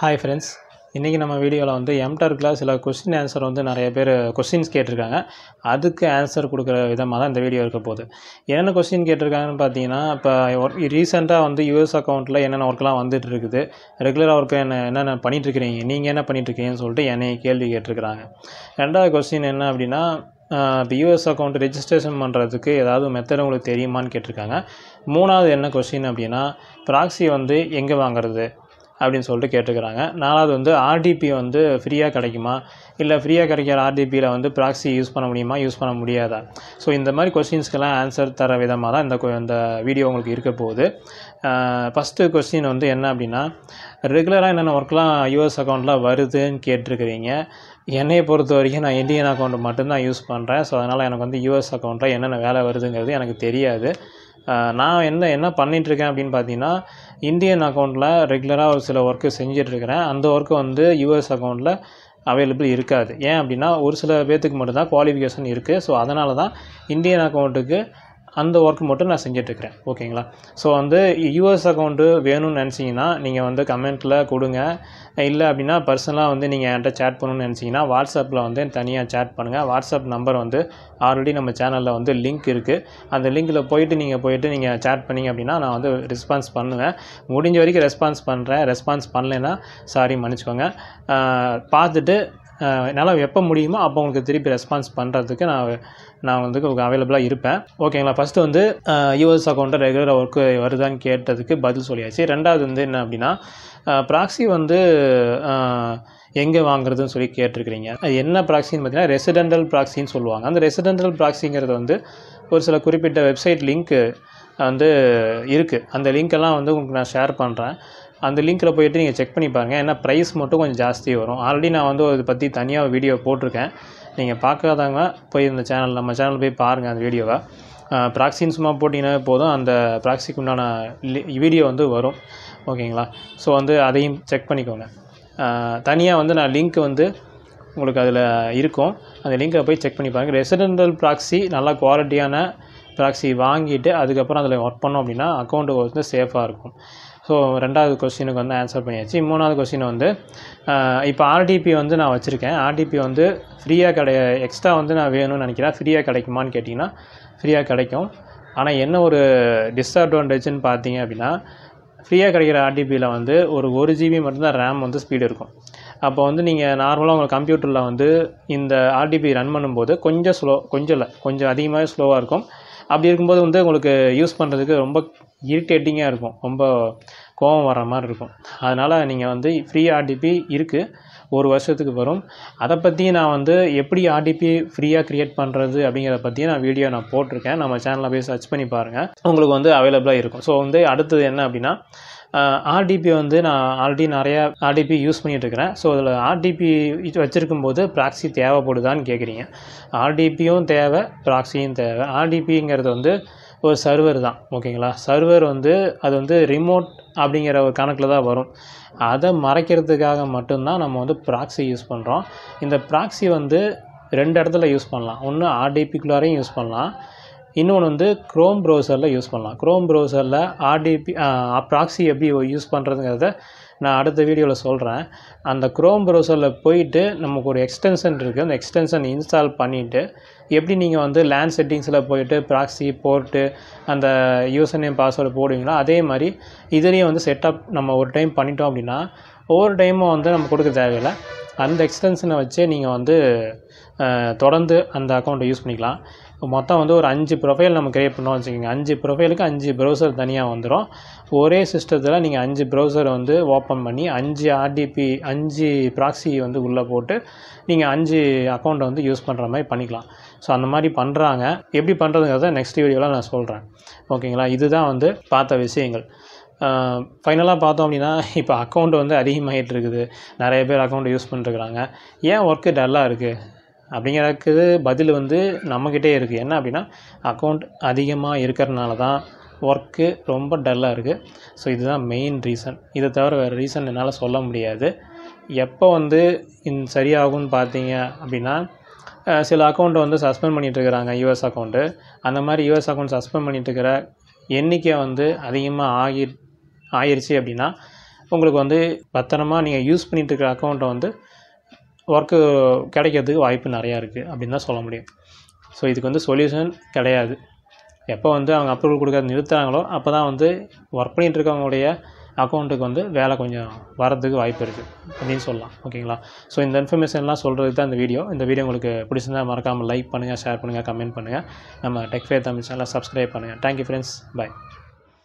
Hi friends, இன்றைக்கி நம்ம வீடியோவில் வந்து எம்டர்க்கில் சில கொஸ்டின் ஆன்சர் வந்து நிறைய பேர் கொஸ்டின்ஸ் கேட்டிருக்காங்க. அதுக்கு ஆன்சர் கொடுக்குற விதமாக தான் இந்த வீடியோ இருக்க போகுது. என்னென்ன கொஸ்டின் கேட்டிருக்காங்கன்னு பார்த்தீங்கன்னா, இப்போ ரீசெண்டாக வந்து யூஎஸ் அக்கௌண்ட்டில் என்னென்ன ஒர்க்லாம் வந்துட்டு இருக்குது, ரெகுலராக ஒர்க்கு என்னென்ன பண்ணிகிட்ருக்கிறீங்க, நீங்கள் என்ன பண்ணிகிட்ருக்கீங்கன்னு சொல்லிட்டு என்னை கேள்வி கேட்டிருக்கிறாங்க. ரெண்டாவது கொஸ்டின் என்ன அப்படின்னா, இப்போ யூஎஸ் அக்கௌண்ட் ரெஜிஸ்ட்ரேஷன் பண்ணுறதுக்கு ஏதாவது மெத்தட் உங்களுக்கு தெரியுமான்னு கேட்டிருக்காங்க. மூணாவது என்ன கொஸ்டின் அப்படின்னா, ப்ராக்ஸி வந்து எங்கே வாங்குறது அப்படின்னு சொல்லிட்டு கேட்டுக்கிறாங்க. நாலாவது வந்து ஆர்டிபி வந்து ஃப்ரீயாக கிடைக்குமா, இல்லை ஃப்ரீயாக கிடைக்கிற ஆர்டிபியில் வந்து ப்ராக்ஸி யூஸ் பண்ண முடியுமா, யூஸ் பண்ண முடியாதா. ஸோ இந்த மாதிரி கொஸ்டின்ஸ்க்கெல்லாம் ஆன்சர் தர விதமாக தான் இந்த வீடியோ உங்களுக்கு இருக்க போகுது. ஃபஸ்ட்டு கொஸ்டின் வந்து என்ன அப்படின்னா, ரெகுலராக என்னென்ன ஒர்க்லாம் யூஎஸ் அக்கௌண்ட்டில் வருதுன்னு கேட்டிருக்கிறீங்க. என்னையை பொறுத்த வரைக்கும் நான் இந்தியன் அக்கௌண்ட் மட்டும்தான் யூஸ் பண்ணுறேன். ஸோ அதனால் எனக்கு வந்து யூஎஸ் அக்கௌண்ட்டில் என்னென்ன வேலை வருதுங்கிறது எனக்கு தெரியாது. நான் என்ன பண்ணிகிட்ருக்கேன் அப்படின்னு பார்த்தீங்கன்னா, இந்தியன் அக்கௌண்ட்டில் ரெகுலராக ஒரு சில ஒர்க்கு செஞ்சிட்ருக்கிறேன். அந்த ஒர்க்கு வந்து யூஎஸ் அக்கௌண்ட்டில் அவைலபிள் இருக்காது. ஏன் அப்படின்னா, ஒரு சில பேர்த்துக்கு மட்டும்தான் குவாலிஃபிகேஷன் இருக்குது. ஸோ அதனால தான் இந்தியன் அக்கௌண்ட்டுக்கு அந்த ஒர்க் மட்டும் நான் செஞ்சிட்ருக்கிறேன். ஓகேங்களா. ஸோ வந்து யூஎஸ் அக்கௌண்ட்டு வேணும்னு நினச்சிங்கன்னா நீங்கள் வந்து கமெண்ட்டில் கொடுங்க. இல்லை அப்படின்னா பர்சனலாக வந்து நீங்கள் என்கிட்ட சேட் பண்ணணும்னு நினச்சிங்கன்னா வாட்ஸ்அப்பில் வந்து தனியாக சேட் பண்ணுங்கள். வாட்ஸ்அப் நம்பர் வந்து ஆல்ரெடி நம்ம சேனலில் வந்து லிங்க் இருக்குது. அந்த லிங்க்கில் போயிட்டு நீங்கள் சேட் பண்ணிங்க அப்படின்னா நான் வந்து ரெஸ்பான்ஸ் பண்ணுவேன். முடிஞ்ச வரைக்கும் ரெஸ்பான்ஸ் பண்ணுறேன். ரெஸ்பான்ஸ் பண்ணலைன்னா சாரி, மன்னிச்சுக்கோங்க. பார்த்துட்டு என்னால் எப்போ முடியுமோ அப்போ உங்களுக்கு திருப்பி ரெஸ்பான்ஸ் பண்ணுறதுக்கு நான் வந்து உங்களுக்கு அவைலபிளாக இருப்பேன். ஓகேங்களா. ஃபஸ்ட்டு வந்து யூஎஸ் அக்கௌண்ட்டை ரெகுலராக ஒர்க்கு வருதான்னு கேட்டதுக்கு பதில் சொல்லியாச்சு. ரெண்டாவது வந்து என்ன அப்படின்னா, ப்ராக்ஸி வந்து எங்கே வாங்குறதுன்னு சொல்லி கேட்டிருக்கிறீங்க. அது என்ன ப்ராக்ஸின்னு பார்த்தீங்கன்னா, ரெசிடென்டல் ப்ராக்ஸின்னு சொல்லுவாங்க. அந்த ரெசிடென்டல் ப்ராக்ஸிங்கிறது வந்து ஒரு சில குறிப்பிட்ட வெப்சைட் லிங்க்கு வந்து இருக்குது. அந்த லிங்க்கெல்லாம் வந்து உங்களுக்கு நான் ஷேர் பண்ணுறேன். அந்த லிங்க்கில் போய்ட்டு நீங்கள் செக் பண்ணி பாருங்கள். ஏன்னா ப்ரைஸ் மட்டும் கொஞ்சம் ஜாஸ்தி வரும். ஆல்ரெடி நான் வந்து இதை பற்றி தனியாக வீடியோ போட்டிருக்கேன். நீங்கள் பார்க்காதவங்க போய் நம்ம சேனல் போய் பாருங்கள் அந்த வீடியோவை. ப்ராக்ஸின்னு சும்மா போட்டிங்கன்னா போதும், அந்த ப்ராக்ஸிக்கு உண்டான வீடியோ வந்து வரும். ஓகேங்களா. ஸோ வந்து அதையும் செக் பண்ணிக்கோங்க. தனியாக வந்து நான் லிங்க் வந்து உங்களுக்கு அதில் இருக்கும். அந்த லிங்க்கை போய் செக் பண்ணி பாருங்கள். ரெசிடென்டல் ப்ராக்ஸி நல்லா குவாலிட்டியான ப்ராக்ஸி வாங்கிட்டு அதுக்கப்புறம் அதில் ஒர்க் பண்ணோம் அப்படின்னா அக்கௌண்ட்டு வந்து சேஃபாக இருக்கும். ஸோ ரெண்டாவது கொஸ்டினுக்கு வந்து ஆன்சர் பண்ணியாச்சு. மூணாவது கொஸ்டின் வந்து, இப்போ ஆர்டிபி வந்து நான் வச்சுருக்கேன். ஆர்டிபி வந்து ஃப்ரீயாக எக்ஸ்ட்ரா வந்து நான் வேணும்னு நினைக்கிறேன். ஃப்ரீயாக கிடைக்குமான்னு கேட்டிங்கன்னா ஃப்ரீயாக கிடைக்கும். ஆனால் என்ன ஒரு டிஸ்அட்வான்டேஜ்னு பார்த்தீங்க அப்படின்னா, ஃப்ரீயாக கிடைக்கிற ஆர்டிபியில் வந்து ஒரு ஜிபி மட்டும்தான் ரேம் வந்து ஸ்பீடு இருக்கும். அப்போ வந்து நீங்கள் நார்மலாக உங்கள் கம்ப்யூட்டரில் வந்து இந்த ஆர்டிபி ரன் பண்ணும்போது கொஞ்சம் அதிகமாகவே ஸ்லோவாக இருக்கும். அப்படி இருக்கும்போது வந்து உங்களுக்கு யூஸ் பண்ணுறதுக்கு ரொம்ப இரிட்டேட்டிங்காக இருக்கும், ரொம்ப கோபம் வர்ற மாதிரி இருக்கும். அதனால் நீங்கள் வந்து ஃப்ரீ ஆர்டிபி இருக்குது, 1 வருஷத்துக்கு வரும். அதை பற்றி நான் வந்து எப்படி ஆர்டிபி ஃப்ரீயாக க்ரியேட் பண்ணுறது அப்படிங்கிறத பற்றியும் வீடியோ போட்டிருக்கேன். நம்ம சேனலில் போய் சர்ச் பண்ணி பாருங்கள், உங்களுக்கு வந்து அவைலபிளாக இருக்கும். ஸோ வந்து அடுத்தது என்ன அப்படின்னா, ஆர்டிபி வந்து நான் ஆல்ரெடி நிறையா ஆர்டிபி யூஸ் பண்ணிகிட்ருக்கிறேன். ஸோ அதில் ஆர்டிபி வச்சுருக்கும் போது ப்ராக்ஸி தேவைப்படுதான்னு கேட்குறீங்க. ஆர்டிபியும் தேவை, ப்ராக்ஸியும் தேவை. ஆர்டிபிங்கிறது வந்து ஒரு சர்வர் தான். ஓகேங்களா. சர்வர் வந்து அது வந்து ரிமோட் அப்படிங்கிற ஒரு கணக்கில் தான் வரும். அதை மறைக்கிறதுக்காக மட்டும்தான் நம்ம வந்து ப்ராக்ஸி யூஸ் பண்ணுறோம். இந்த ப்ராக்ஸி வந்து 2 இடத்துல யூஸ் பண்ணலாம். ஒன்று ஆர்டிபிக்குள்ளாரையும் யூஸ் பண்ணலாம், இன்னொன்று வந்து க்ரோம் ப்ரௌசரில் யூஸ் பண்ணலாம். க்ரோம் ப்ரௌசரில் ஆர்டிபி ப்ராக்ஸி எப்படி யூஸ் பண்ணுறதுங்கிறத நான் அடுத்த வீடியோவில் சொல்கிறேன். அந்த க்ரோம் ப்ரௌசரில் போயிட்டு நமக்கு ஒரு எக்ஸ்டென்ஷன் இருக்குது. அந்த எக்ஸ்டென்ஷன் இன்ஸ்டால் பண்ணிவிட்டு எப்படி நீங்கள் வந்து லேண்ட் செட்டிங்ஸில் போயிட்டு ப்ராக்ஸி போர்ட்டு அந்த யூசர் நேம் பாஸ்வேர்டு போடுவீங்களோ அதே மாதிரி இதுலேயும் வந்து செட்டப் நம்ம ஒரு டைம் பண்ணிட்டோம் அப்படின்னா ஒவ்வொரு டைமும் வந்து நம்ம கொடுக்க தேவையில்லை. அந்த எக்ஸ்டென்ஷனை வச்சே நீங்கள் வந்து தொடர்ந்து அந்த அக்கௌண்ட்டை யூஸ் பண்ணிக்கலாம். மொத்தம் வந்து ஒரு 5 ப்ரொஃபைல் நம்ம க்ரியேட் பண்ணோம் வச்சுக்கோங்க. 5 ப்ரொஃபைலுக்கு 5 ப்ரௌசர் தனியாக வந்துடும். ஒரே சிஸ்டத்தில் நீங்கள் 5 ப்ரௌசரை வந்து ஓப்பன் பண்ணி 5 ஆர்டிபி 5 ப்ராக்ஸி வந்து உள்ளே போட்டு நீங்கள் 5 அக்கௌண்ட்டை வந்து யூஸ் பண்ணுற மாதிரி பண்ணிக்கலாம். ஸோ அந்த மாதிரி பண்ணுறாங்க. எப்படி பண்ணுறதுங்கிறத நெக்ஸ்ட் வீடியோவில் நான் சொல்கிறேன். ஓகேங்களா. இதுதான் வந்து பார்த்த விஷயங்கள். ஃபைனலாக பார்த்தோம் அப்படின்னா, இப்போ அக்கௌண்ட் வந்து அதிகமாகிட்டு இருக்குது. நிறைய பேர் அக்கௌண்ட் யூஸ் பண்ணிட்டுருக்குறாங்க. ஏன் ஒர்க்கு டல்லாக இருக்குது அப்படிங்கிறதுக்கு பதில் வந்து நம்மக்கிட்டே இருக்குது. என்ன அப்படின்னா, அக்கௌண்ட் அதிகமாக இருக்கிறதுனால தான் ஒர்க்கு ரொம்ப டல்லாக இருக்குது. ஸோ இதுதான் மெயின் ரீசன். இதை தவிர வேறு ரீசன் என்னால் சொல்ல முடியாது. எப்போ வந்து சரியாகும்னு பார்த்தீங்க அப்படின்னா, சில அக்கௌண்ட்டை வந்து சஸ்பெண்ட் பண்ணிகிட்ருக்கிறாங்க யூஎஸ் அக்கௌண்ட்டு. அந்த மாதிரி யூஎஸ் அக்கௌண்ட் சஸ்பெண்ட் பண்ணிகிட்ருக்கிற எண்ணிக்கை வந்து அதிகமாக ஆகிருச்சு அப்படின்னா உங்களுக்கு வந்து பத்திரமா நீங்கள் யூஸ் பண்ணிகிட்டு இருக்கிற அக்கௌண்ட்டை வந்து ஒர்க்கு கிடைக்கிறதுக்கு வாய்ப்பு நிறையா இருக்குது அப்படின்னு தான் சொல்ல முடியும். ஸோ இதுக்கு வந்து சொல்யூஷன் கிடையாது. எப்போ வந்து அவங்க அப்ரூவல் கொடுக்கறது நிறுத்துகிறாங்களோ அப்போ தான் வந்து ஒர்க் பண்ணிகிட்டு இருக்கவங்களுடைய அக்கௌண்ட்டுக்கு வந்து வேலை கொஞ்சம் வரதுக்கு வாய்ப்பு இருக்குது அப்படின்னு சொல்லலாம். ஓகேங்களா? ஸோ இந்த இன்ஃபர்மேஷன்லாம் சொல்கிறது தான் இந்த வீடியோ. இந்த வீடியோ உங்களுக்கு பிடிச்சிருந்தால் மறக்காமல் லைக் பண்ணுங்கள், ஷேர் பண்ணுங்கள், கமெண்ட் பண்ணுங்கள். நம்ம டெக் ஃபேர் தமிழ் சேனலை சப்ஸ்கிரைப் பண்ணுங்கள். Thank you friends. பை.